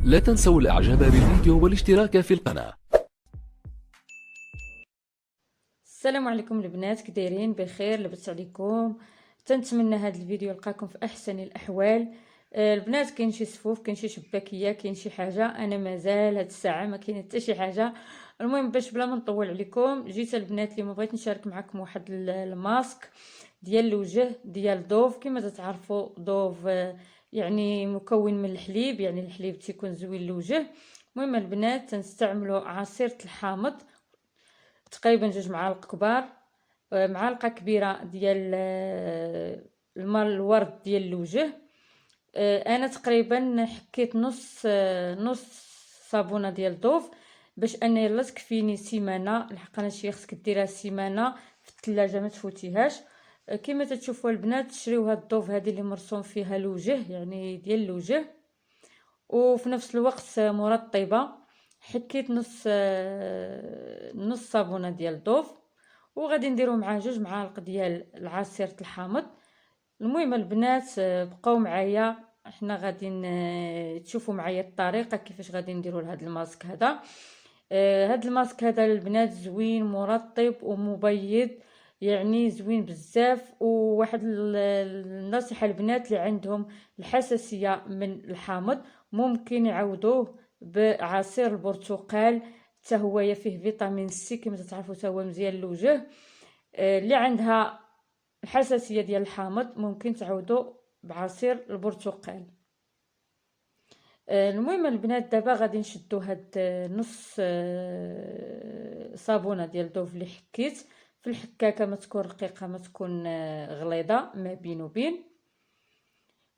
لا تنسوا الاعجاب بالفيديو والاشتراك في القناة. السلام عليكم البنات، كي دايرين؟ بخير؟ لاباس عليكم؟ تنتمنى هذا الفيديو يلقاكم في احسن الاحوال. البنات، كاين شي صفوف، كاين شي شباكيه، كاين شي حاجه. انا مازال هاد الساعه ما كاين حتى شي حاجه. المهم باش بلا ما نطول عليكم، جيت البنات اليوم بغيت نشارك معكم واحد الماسك ديال الوجه ديال دوف. كما تتعرفوا دوف يعني مكون من الحليب، يعني الحليب تيكون زوين للوجه. المهم البنات تنستعملوا عصير الحامض، تقريبا 2 معالق كبار، معلقه كبيره ديال الماء الورد ديال الوجه. انا تقريبا حكيت نص صابونه ديال دوف باش انا يلا تكفيني سيمانه. الحق انا شي خصك ديرها سيمانه في الثلاجه ما تفوتيهاش. كما تشوفوا البنات، تشريو هاد الضوف هذه اللي مرسوم فيها الوجه، يعني ديال الوجه، وفي نفس الوقت مرطبه. حكيت نص صابونه ديال الضوف، وغادي نديرو مع 2 معالق ديال العصير الحامض. المهم البنات بقاو معايا، احنا غادي تشوفوا معايا الطريقه كيفاش غادي نديروا لهذا الماسك هذا. هاد الماسك هذا البنات زوين مرطب ومبيض، يعني زوين بزاف. وواحد النصيحه البنات اللي عندهم الحساسيه من الحامض، ممكن يعوضوه بعصير البرتقال، حتى هو فيه فيتامين سي كما تعرفوا، حتى هو مزيان للوجه. اللي عندها الحساسيه ديال الحامض ممكن تعوضوا بعصير البرتقال. المهم البنات دابا غادي نشدو هاد نص صابونه ديال دوف اللي حكيت في الحكاكه، ما تكون رقيقه ما تكون غليظه، ما بين وبين.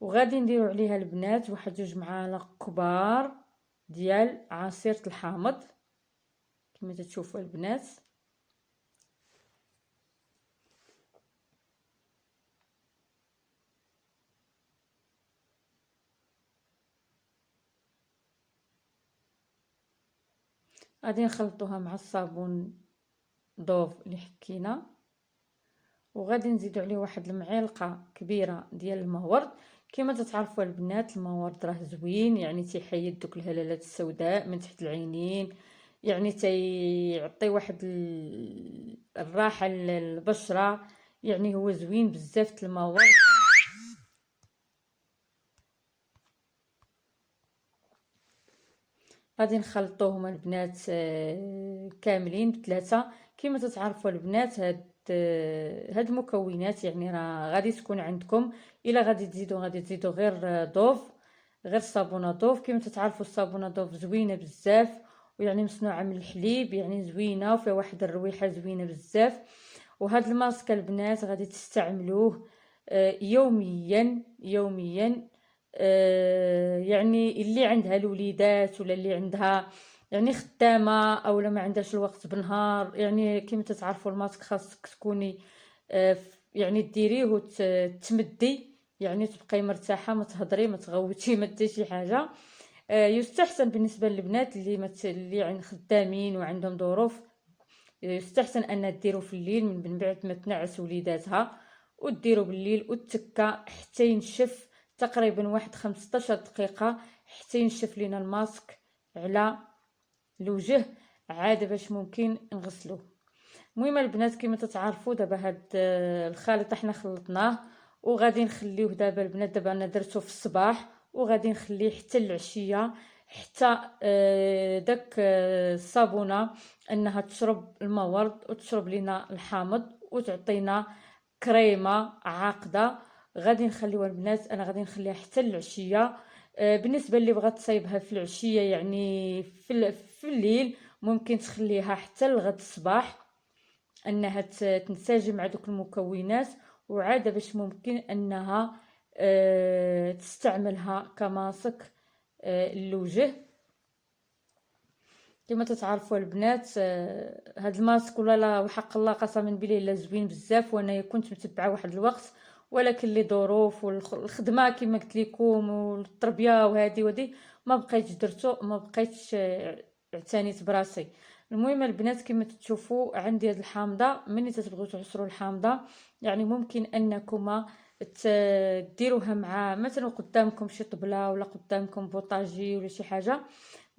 وغادي نديرو عليها البنات واحد 2 معالق كبار ديال عصير الحامض كما تشوفوا البنات. غادي نخلطوها مع الصابون دوف اللي حكينا، وغادي نزيدو عليه واحد المعلقه كبيره ديال الماء ورد. كما تتعرفوا البنات، الماء ورد راه زوين، يعني تيحيد دوك الهلالات السوداء من تحت العينين، يعني تيعطي واحد الراحه للبشره، يعني هو زوين بزاف الماء ورد. غادي نخلطوهم البنات كاملين ب3. كما تتعرفوا البنات، هاد المكونات يعني راه غادي تكون عندكم. الا غادي تزيدوا غير ضوف، غير صابونه ضوف. كما تتعرفوا الصابونه ضوف زوينه بزاف، ويعني مصنوعه من الحليب، يعني زوينه وفيها واحد الرويحه زوينه بزاف. وهاد الماسك البنات غادي تستعملوه يوميا يوميا. يعني اللي عندها الوليدات ولا اللي عندها يعني خدامه او ما عندهاش الوقت بالنهار، يعني كما تتعرفوا الماسك خاصك تكوني يعني ديريه وتمدي، يعني تبقاي مرتاحه، ما تهضري ما تغوتي ما حتى شي حاجه. يستحسن بالنسبه للبنات اللي عند خدامين وعندهم ظروف، يستحسن ان ديروا في الليل من بعد ما تنعس وليداتها، وديروا بالليل وتكا حتى ينشف، تقريبا واحد 15 دقيقه حتى ينشف لينا الماسك على الوجه، عاد باش ممكن نغسلوه. المهم البنات كما تتعرفوا دابا هاد الخليط احنا خلطناه، وغادي نخليوه دابا البنات. دابا انا درتو في الصباح وغادي نخليه حتى العشيه، حتى داك الصابونه انها تشرب الماء ورد وتشرب لينا الحامض وتعطينا كريمه عاقده. غادي نخليوها البنات، انا غادي نخليها حتى العشيه. بالنسبه اللي بغات تصايبها في العشيه، يعني في الليل، ممكن تخليها حتى لغد الصباح انها تنسجم مع دوك المكونات، وعاده باش ممكن انها تستعملها كماسك للوجه. كما تتعرفوا البنات هاد الماسك ولا لا وحق الله قسما بالله الا زوين بزاف، وانا كنت متبعه واحد الوقت، ولكن لي ظروف والخدمه كما قلت لكم والتربيه وهذه ما بقيتش درتو، ما بقيتش اعتنيت براسي. المهم البنات كما تشوفوا عندي هاد الحامضه، ملي تتبغيو تعصروا الحامضه يعني ممكن انكم ديروها مع مثلا قدامكم شي طبله ولا قدامكم بوطاجي ولا شي حاجه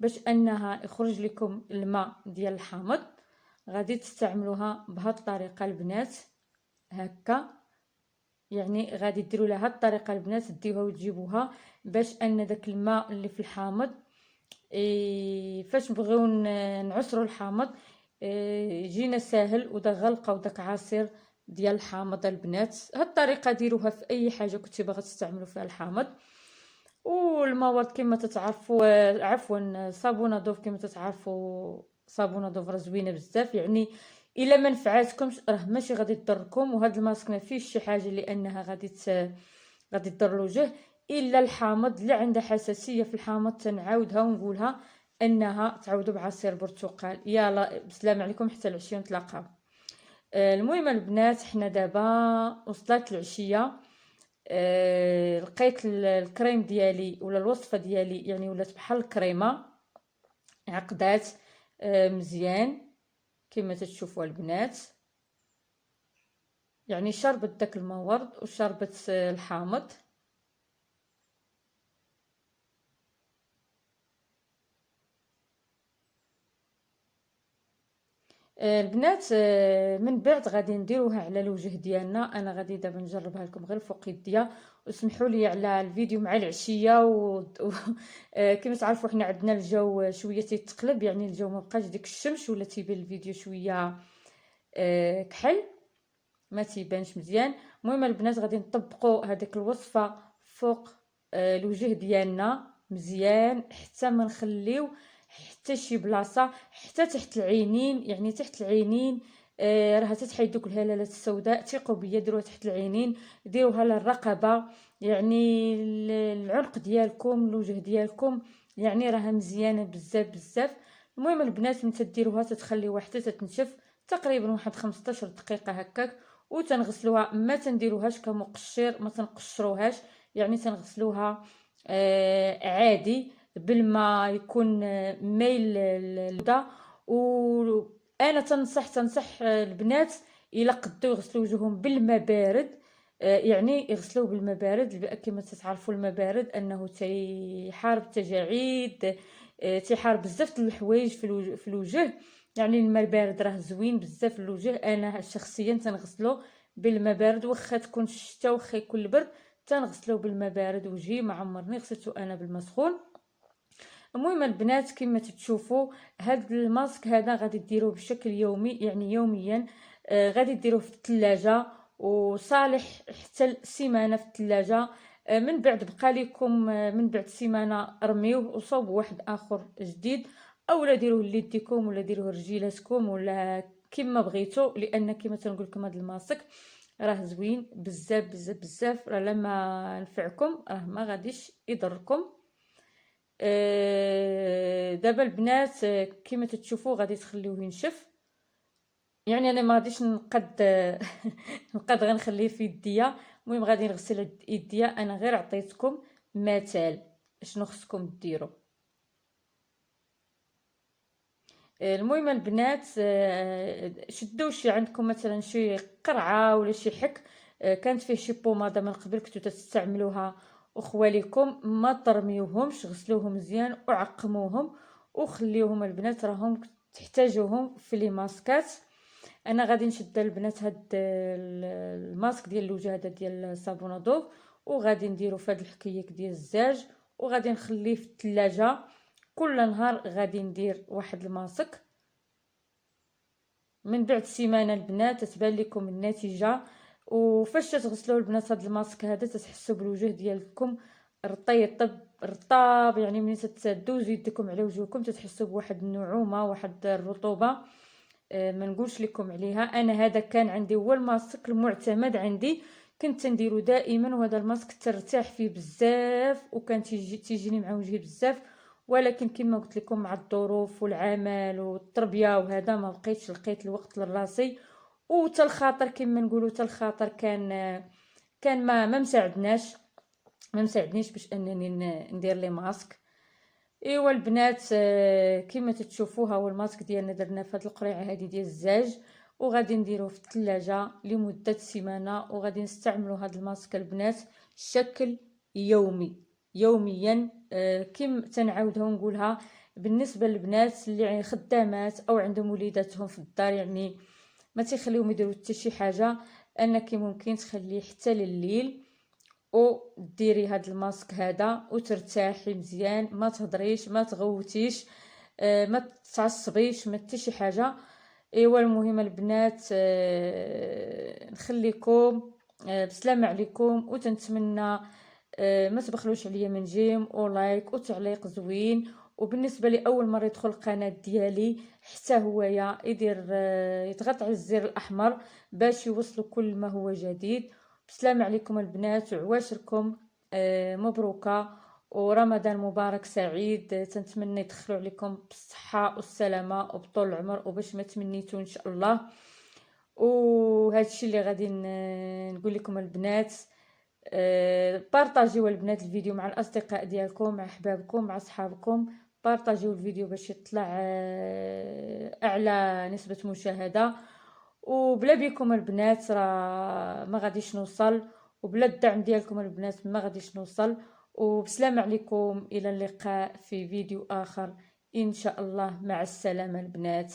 باش انها يخرج لكم الماء ديال الحامض. غادي تستعملوها بهذه الطريقه البنات هكا، يعني غادي ديروا لها هاد الطريقه البنات، ديوها وتجيبوها باش ان داك الماء اللي في الحامض فاش نبغيو نعصروا الحامض يجينا ساهل، وداك غلقه وداك عصير ديال الحامض البنات. هاد الطريقه ديروها في اي حاجه كنتي باغا تستعملوا فيها الحامض. والمواد كما تتعرفوا عفوا صابونه دوف كما تتعرفوا، صابونه دوف راه زوينه بزاف، يعني الا ما نفعاتكمش راه ماشي غادي تضركم. وهذا الماسك ما فيش شي حاجه لانها غادي تضر الوجه الا الحامض. اللي عندها حساسيه في الحامض تنعاودها ونقولها انها تعوضوا بعصير برتقال. يلا بسلام عليكم حتى العشيه نتلاقاو. المهم البنات حنا دابا وصلت العشيه، لقيت الكريم ديالي ولا الوصفه ديالي يعني ولات بحال الكريمه، عقدات مزيان كما تشوفوا البنات، يعني شربت داك المورد وشربت الحامض. البنات من بعد غادي نديروها على الوجه ديالنا. انا غادي دابا نجربها لكم غير فوق يديا، واسمحوا لي على الفيديو مع العشيه كما تعرفوا حنا عندنا الجو شويه تيتقلب، يعني الجو ما بقاش ديك الشمس ولا تيبان الفيديو شويه كحل ما تيبانش مزيان. المهم البنات غادي نطبقوا هذيك الوصفه فوق الوجه ديالنا مزيان حتى ما نخليو حتى شي بلاصه، حتى تحت العينين، يعني تحت العينين راه تتحيد دوك الهلالات السوداء. ثقوا بيا ديروها تحت العينين، ديروها للرقبه، يعني العنق ديالكم الوجه ديالكم، يعني راها مزيانه بزاف بزاف. المهم البنات ملي تديروها تتخليوها حتى تتنشف تقريبا واحد 15 دقيقه هكاك، وتنغسلوها. ما تنديروهاش كمقشر، ما تنقشروهاش، يعني تنغسلوها عادي بالماء يكون مايل البدا. وانا تنصح البنات الا قدوا يغسلوا وجههم بالماء بارد، يعني يغسلوه بالماء بارد كما تعرفوا الماء بارد انه تيحارب التجاعيد، تيحارب بزاف د الحوايج في الوجه. يعني الماء البارد راه زوين بزاف للوجه. انا شخصيا تنغسلو بالماء بارد، واخا تكون الشتا واخا يكون البرد تنغسلو بالماء بارد وجهي، ما عمرني غسلته انا بالماء سخون. المهم البنات كما تشوفوا هاد الماسك هذا غادي ديروه بشكل يومي، يعني يوميا غادي ديروه في الثلاجه وصالح حتى السيمانه في الثلاجه. من بعد بقى لكم من بعد سيمانه رميوه وصوبوا واحد اخر جديد، اولا ديروه ليديكم ولا ديروه رجيلاتكم ولا كما بغيتو، لان كما تنقول لكم هذا الماسك راه زوين بزاف بزاف بزاف. راه لما نفعكم راه ما غاديش يضركم. دابا البنات كما تشوفوا غادي تخليوه ينشف، يعني انا ما غاديش نقد نقد غنخليه في يديا. المهم غادي نغسل يديا، انا غير عطيتكم مثال شنو خصكم ديروا. المهم البنات شدوا شي عندكم مثلا شي قرعه ولا شي حك كانت فيه شي بوماده من قبل كنتو تستعملوها وخواليكم، ما ترميوهمش، غسلوهم مزيان وعقموهم وخليوهم البنات، راهم تحتاجوهم في لي ماسكات. انا غادي نشد البنات هاد الماسك ديال الوجه هذا ديال صابونه دوف، وغادي نديرو في هاد الحكيك ديال الزاج، وغادي نخليه في الثلاجه. كل نهار غادي ندير واحد الماسك. من بعد سيمانه البنات تتبان لكم النتيجه. وفاش تغسلوا البنات هذا الماسك هذا تحسوا بالوجه ديالكم رطاب، يعني ملي تدوزوا يدكم على وجهكم تحسوا بواحد النعومه واحد الرطوبه ما نقولش لكم عليها. انا هذا كان عندي هو الماسك المعتمد عندي، كنت نديرو دائما، وهذا الماسك ترتاح فيه بزاف وكان تيجيني مع وجهي بزاف. ولكن كما قلت لكم مع الظروف والعمل والتربيه وهذا ما بقيتش لقيت الوقت لراسي، وتا الخاطر كما نقولوا تا الخاطر كان ما مساعدنيش باش انني ندير لي ماسك. ايوا البنات كما تشوفوها هو الماسك ديالنا درنا في هذه القريعه هذه ديال الزاج، وغادي نديروه في الثلاجه لمده سيمانه، وغادي نستعملوا هذا الماسك البنات بشكل يوميا. كم تنعاودها ونقولها بالنسبه للبنات اللي خدامات او عندهم وليداتهم في الدار، يعني ما تيخليهم يديروا حتى شي حاجه، انك ممكن تخليه حتى لليل وديري هاد الماسك هذا وترتاحي مزيان، ما تهضريش، ما تغوتيش، ما تعصبيش، ما حتى شي حاجه. ايوا المهم البنات، نخليكم بسلامه عليكم، وتنتمنى ما تبخلوش عليا من جيم ولايك وتعليق زوين. وبالنسبه لي اول مره يدخل القناه ديالي حتى هويا يدير يضغط على الزر الاحمر باش يوصلوا كل ما هو جديد. بسلامه عليكم البنات وعواشركم مبروكه، ورمضان مبارك سعيد. تنتمنى يدخلوا عليكم بالصحه والسلامه وبطول العمر وباش ما تمنيتو ان شاء الله. وهذا الشيء اللي غادي نقول لكم البنات. بارطاجيو البنات الفيديو مع الاصدقاء ديالكم، مع احبابكم، مع صحابكم. بارطاجيو الفيديو باش يطلع اعلى نسبة مشاهدة. وبلا بيكم البنات راه ما غاديش نوصل، وبلا الدعم ديالكم البنات ما غاديش نوصل. وبسلام عليكم، الى اللقاء في فيديو اخر ان شاء الله. مع السلامة البنات.